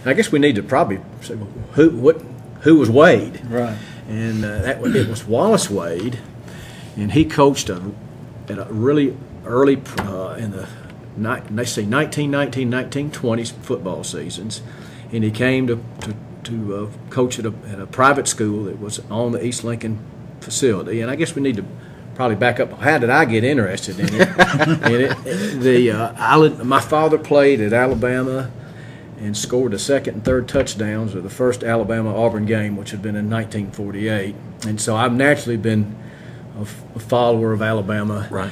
I guess we need to probably say who was Wade, Right. and it was Wallace Wade, and he coached at a really early in the they say 1919, 1920s football seasons, and he came to coach at a private school that was on the East Lincoln facility. And I guess we need to probably back up. How did I get interested in it? My father played at Alabama and scored the second and third touchdowns of the first Alabama-Auburn game, which had been in 1948. And so I've naturally been a follower of Alabama. Right.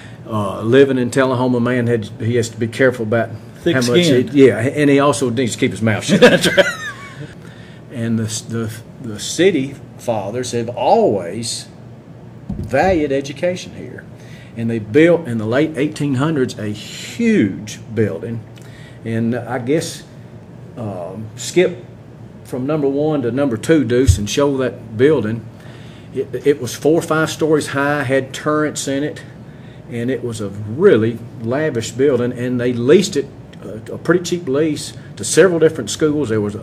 Living in Tullahoma, man, he has to be careful about thick how much. skin. And he also needs to keep his mouth shut. That's right. And the city fathers have always valued education here, and they built in the late 1800s a huge building, and I guess skip from number 1 to number 2, Deuce, and show that building. It was 4 or 5 stories high, had turrets in it, and it was a really lavish building, and they leased it a pretty cheap lease to several different schools. There was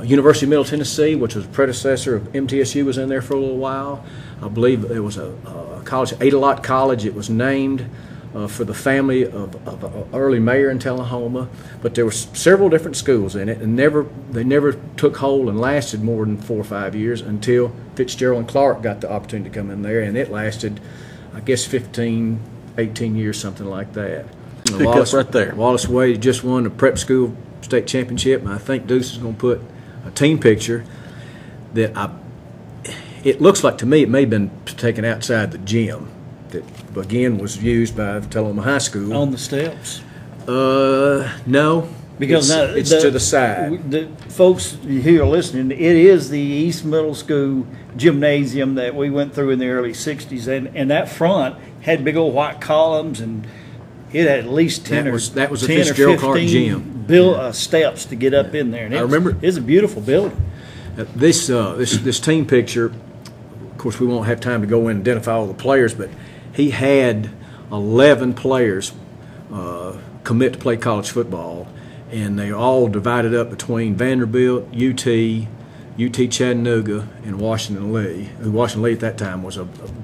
University of Middle Tennessee, which was a predecessor of MTSU, was in there for a little while. I believe there was a college, Ada-Lot College. It was named for the family of an early mayor in Tullahoma. But there were several different schools in it, and they never took hold and lasted more than 4 or 5 years until Fitzgerald and Clark got the opportunity to come in there, and it lasted, I guess, 15, 18 years, something like that. Wallace, right there. Wallace Wade just won the prep school state championship, and I think Deuce is going to put a team picture that it looks like to me it may have been taken outside the gym that again was used by Tullahoma High School. On the steps. No, Because it's to the side. The folks who are listening, it is the East Middle School gymnasium that we went through in the early 60s, and that front had big old white columns, and it had at least 10 that or was a 10 or Fitzgerald Clark 15 gym. Steps to get up in there. And I remember it's a beautiful building. This team picture. Of course, we won't have time to go in and identify all the players, but he had 11 players commit to play college football, and they all divided up between Vanderbilt, UT Chattanooga, and Washington Lee. Washington Lee at that time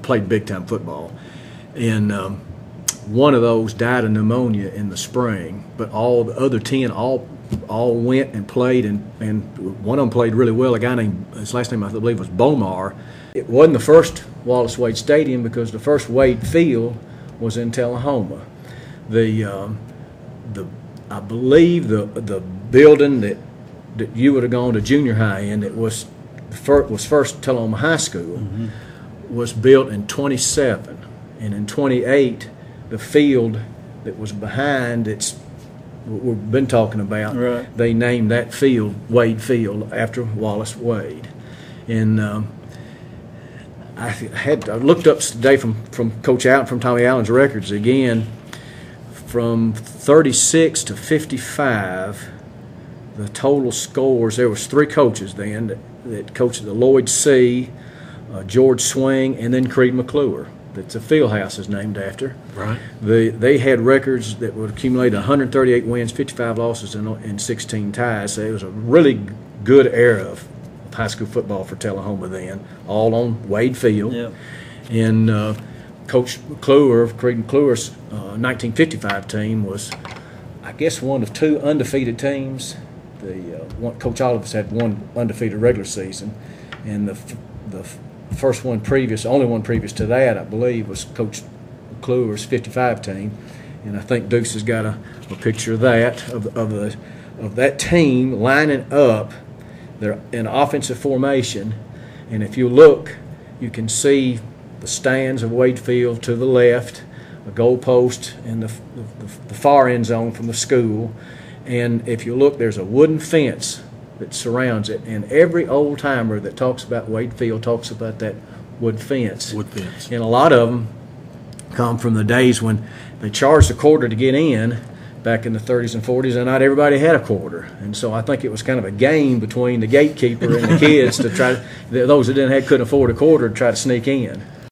played big time football, and one of those died of pneumonia in the spring. But all the other 10 all went and played, and one of them played really well. A guy named, his last name I believe was Bomar. It wasn't the first Wallace Wade Stadium because the first Wade Field was in Tullahoma. I believe the building that you would have gone to junior high in, it was first Tullahoma High School, was built in 27, and in 28 the field that was behind we've been talking about, right, they named that field Wade Field after Wallace Wade. And I looked up today from Coach Allen, from Tommy Allen's records again, from 36 to 55, the total scores. There was 3 coaches then that coached the Lloyd C., George Swing, and then Creed McClure. That's a field house is named after. Right. They had records that would accumulate 138 wins, 55 losses, and 16 ties. So it was a really good era of high school football for Tullahoma then, all on Wade Field. Yep. And Coach McClure, Creed McClure's 1955 team was, I guess, one of 2 undefeated teams. Coach Oliver's had 1 undefeated regular season, and the first one previous, only one previous to that, I believe, was Coach McClure's 55 team, and I think Deuce has got a picture of that of that team lining up. They're in offensive formation, and if you look, you can see the stands of Wade Field to the left, a goal post in the far end zone from the school, and if you look, there's a wooden fence that surrounds it, and every old timer that talks about Wade Field talks about that wood fence. Wood fence. And a lot of them come from the days when they charged a quarter to get in back in the 30s and 40s, and not everybody had a quarter. And so I think it was kind of a game between the gatekeeper and the kids to try those that couldn't afford a quarter to try to sneak in.